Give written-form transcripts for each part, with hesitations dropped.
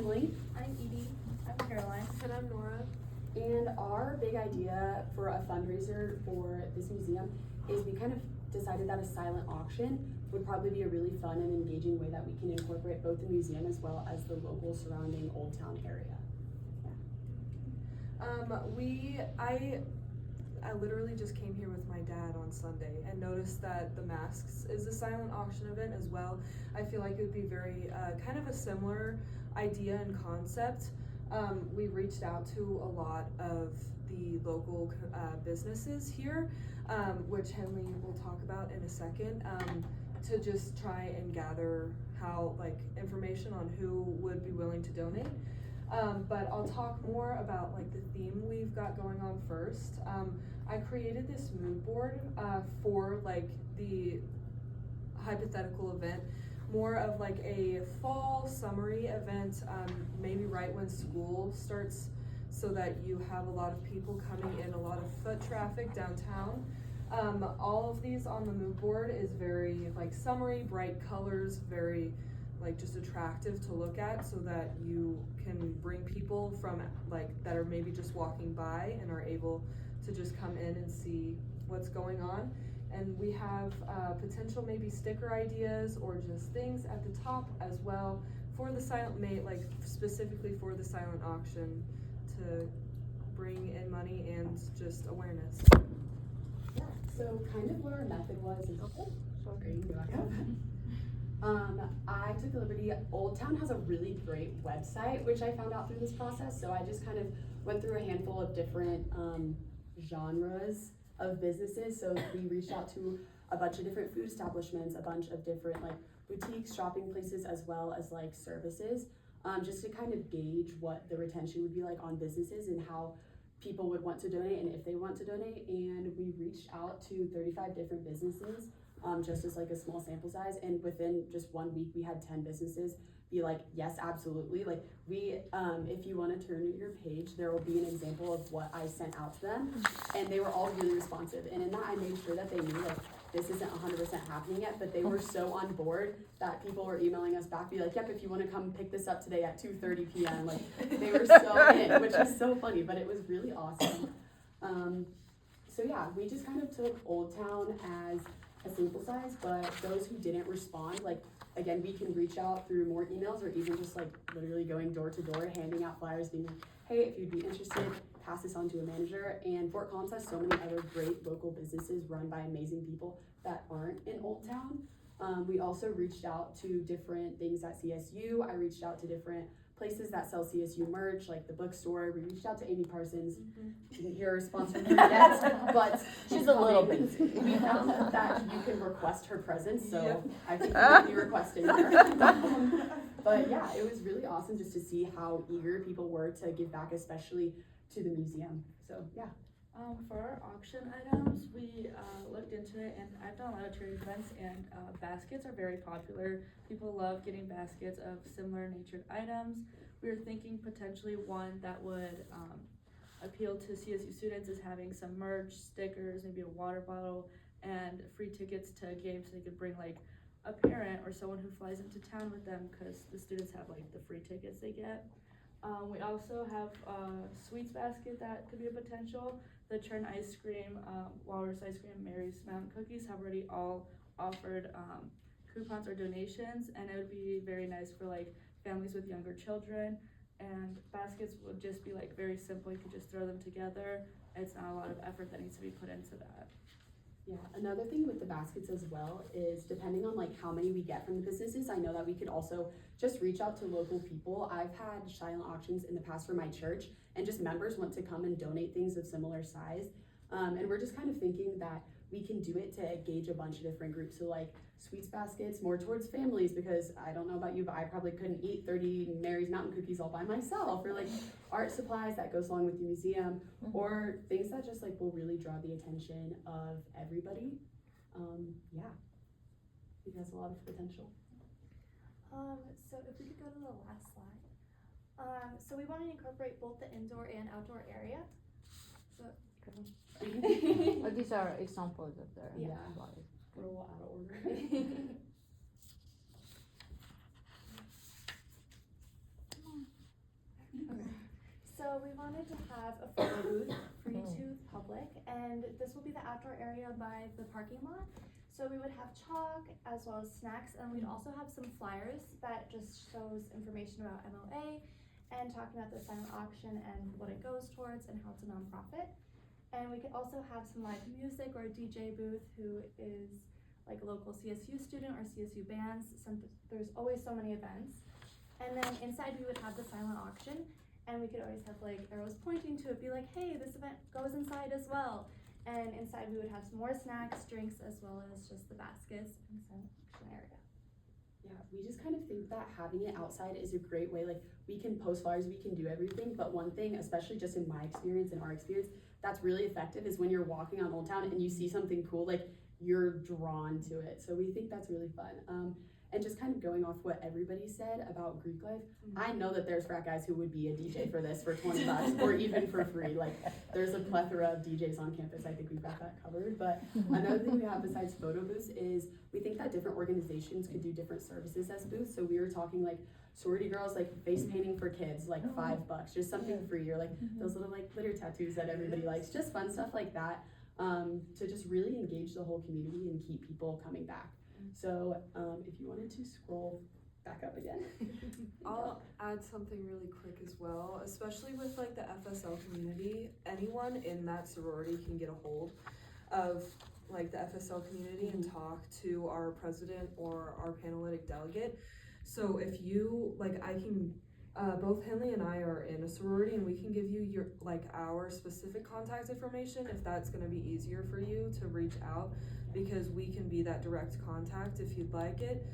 Emily. I'm Edie. I'm Caroline. And I'm Nora. And our big idea for a fundraiser for this museum is we kind of decided that a silent auction would probably be a really fun and engaging way that we can incorporate both the museum as well as the local surrounding Old Town area. I literally just came here with my dad on Sunday and noticed that the Masks is a silent auction event as well. I feel like it would be very kind of a similar idea and concept. We reached out to a lot of the local businesses here, which Henley will talk about in a second, to just try and gather information on who would be willing to donate. But I'll talk more about the theme we've got going on first. I created this mood board for the hypothetical event, more of a fall summery event, maybe right when school starts, so that you have a lot of people coming in, a lot of foot traffic downtown. All of these on the mood board is very summery, bright colors, very just attractive to look at, so that you can bring people from that are maybe just walking by and are able to just come in and see what's going on. And we have potential maybe sticker ideas or just things at the top as well for the silent specifically for the silent auction, to bring in money and just awareness. Yeah, so kind of what our method was is I took the liberty. Old Town has a really great website, which I found out through this process. So I just kind of went through a handful of different genres of businesses. So we reached out to a bunch of different food establishments, a bunch of different boutiques, shopping places, as well as services, just to kind of gauge what the retention would be on businesses and how people would want to donate and if they want to donate. And we reached out to 35 different businesses, just as a small sample size, and within just 1 week we had 10 businesses be yes, absolutely. If you want to turn to your page, there will be an example of what I sent out to them, and they were all really responsive. And in that, I made sure that they knew this isn't 100% happening yet, but they were so on board that people were emailing us back, be yep, if you want to come pick this up today at 2:30 p.m. They were so in, which is so funny, but it was really awesome. So yeah, we just kind of took Old Town as a sample size, but those who didn't respond, again, we can reach out through more emails, or even just literally going door to door, handing out flyers, being hey, if you'd be interested, pass this on to a manager. And Fort Collins has so many other great local businesses run by amazing people that aren't in Old Town. We also reached out to different things at CSU. I reached out to different places that sell CSU merch, like the bookstore. We reached out to Amy Parsons. Didn't hear a response from her yet, but She's a little busy. We found that you can request her presence, so I think we might be requesting her. But yeah, it was really awesome just to see how eager people were to give back, especially to the museum. So yeah. For our auction items, we looked into it, and I've done a lot of charity events, and baskets are very popular. People love getting baskets of similar natured items. We were thinking potentially one that would appeal to CSU students is having some merch, stickers, maybe a water bottle, and free tickets to games, so they could bring a parent or someone who flies into town with them, because the students have the free tickets they get. We also have a sweets basket that could be a potential. The Churn Ice Cream, Walrus Ice Cream, Mary's Mountain Cookies have already all offered coupons or donations, and it would be very nice for families with younger children. And baskets would just be very simple. You could just throw them together. It's not a lot of effort that needs to be put into that. Yeah, another thing with the baskets as well is depending on how many we get from the businesses, I know that we could also just reach out to local people. I've had silent auctions in the past for my church, and just members want to come and donate things of similar size. And we're just kind of thinking that we can do it to gauge a bunch of different groups. So sweets baskets more towards families, because I don't know about you, but I probably couldn't eat 30 Mary's Mountain Cookies all by myself, or art supplies that goes along with the museum, or things that just will really draw the attention of everybody. Yeah, it has a lot of potential. So if we could go to the last slide. So we want to incorporate both the indoor and outdoor area. So These are examples of their slides. We're a little out of order. So we wanted to have a photo booth free to the public, and this will be the outdoor area by the parking lot. So we would have chalk as well as snacks, and we'd also have some flyers that just shows information about MOA and talking about the silent auction and what it goes towards and how it's a nonprofit. And we could also have some live music or a DJ booth who is like a local CSU student or CSU bands. There's always so many events. And then inside we would have the silent auction, and we could always have like arrows pointing to it, be like, hey, this event goes inside as well. And inside we would have some more snacks, drinks, as well as just the baskets and silent auction area. Yeah, we just kind of think that having it outside is a great way. Like, we can post flyers, we can do everything, but one thing, especially just in my experience and our experience, that's really effective is when you're walking on Old Town and you see something cool, like, you're drawn to it. So we think that's really fun. And just kind of going off what everybody said about Greek life, I know that there's frat guys who would be a DJ for this for $20 or even for free. Like, there's a plethora of DJs on campus. I think we've got that covered. But another thing we have besides photo booths is we think that different organizations could do different services as booths. So we were talking like sorority girls, like face painting for kids, like $5, just something free, or like those little like glitter tattoos that everybody likes, just fun stuff like that, to just really engage the whole community and keep people coming back. So if you wanted to scroll back up again. I'll add something really quick as well, especially with like the FSL community. Anyone in that sorority can get a hold of like the FSL community and talk to our president or our Panhellenic delegate. So if you, like, I can, both Henley and I are in a sorority, and we can give you your, like, our specific contact information if that's gonna be easier for you to reach out, because we can be that direct contact if you'd like it.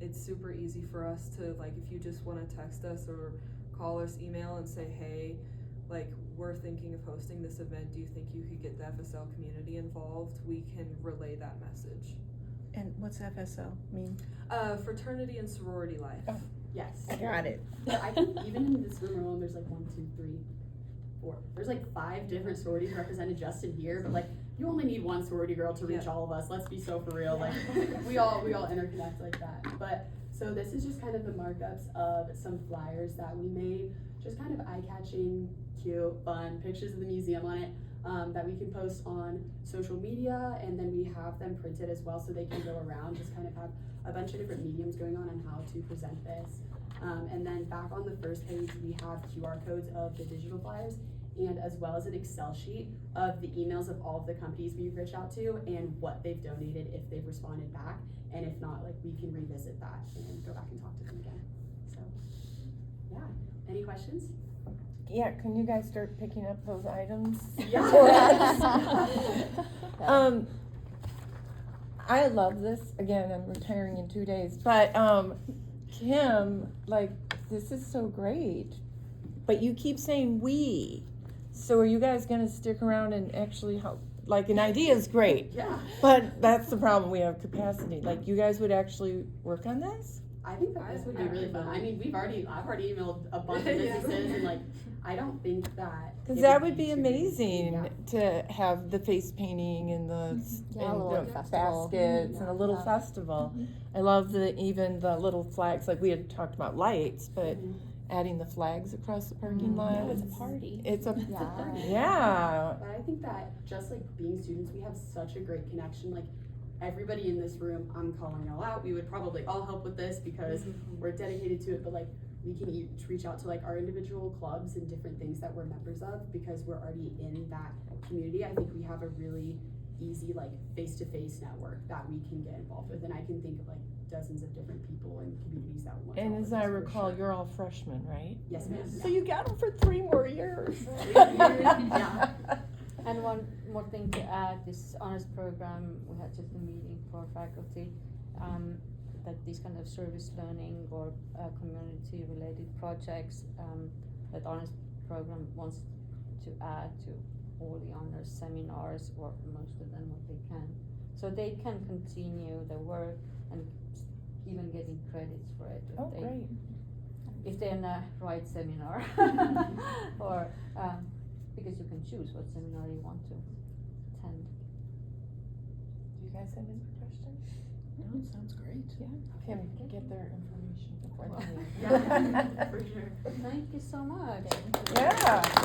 It's super easy for us to, like, if you just wanna text us or call us, email and say, hey, like, we're thinking of hosting this event, do you think you could get the FSL community involved? We can relay that message. And what's FSL mean? Fraternity and sorority life. Oh. Yes. I got it. But I think even in this room alone, there's like 1, 2, 3, 4. There's like 5 different sororities represented just in here, but like, you only need one sorority girl to reach all of us. Let's be so for real. Like, we all interconnect like that. But so this is just kind of the markups of some flyers that we made, just kind of eye-catching, cute, fun, pictures of the museum on it, that we can post on social media, and then we have them printed as well so they can go around, just kind of have a bunch of different mediums going on how to present this. And then back on the first page, we have QR codes of the digital flyers, and as well as an Excel sheet of the emails of all of the companies we've reached out to and what they've donated if they've responded back. And if not, like, we can revisit that and go back and talk to them again. So, yeah. Any questions? Yeah, can you guys start picking up those items? Yeah. for us? I love this. Again, I'm retiring in 2 days, but Kim, like, this is so great. But you keep saying we. So are you guys gonna stick around and actually help? Like, an idea is great, Yeah. but that's the problem. We have capacity. Like, you guys would actually work on this? I think that this would be really fun. I mean, I've already emailed a bunch of businesses, and like, I don't think that. Because it that would would be too amazing Yeah. to have the face painting and the, Yeah, a and little the festival. baskets and a little Yeah. festival. I love even the little flags, like we had talked about lights, but Mhm. adding the flags across the parking lot. Yeah, it's a party. It's a, Yeah. yeah. But I think that just like being students, we have such a great connection. Like, everybody in this room, I'm calling y'all out. We would probably all help with this because we're dedicated to it, but like, we can each reach out to like our individual clubs and different things that we're members of because we're already in that community. I think we have a really easy like face-to-face network that we can get involved with, and I can think of like dozens of different people and communities that want to And help as with I this for recall, sure. you're all freshmen, right? Yes, ma'am. So you got them for 3 more years. Yeah. And one more thing to add, this honors program, we had just a meeting for faculty, that these kind of service learning or community related projects, that honors program wants to add to all the honors seminars, or most of them what they can. So they can continue the work and even getting credits for it. Oh, great. If they're in the right seminar. Or, because you can choose what seminar you want to attend. Do you guys have any questions? No, it sounds great. Yeah. Kim, get their information before they leave. Yeah, for sure. Thank you so much. Yeah. Yeah.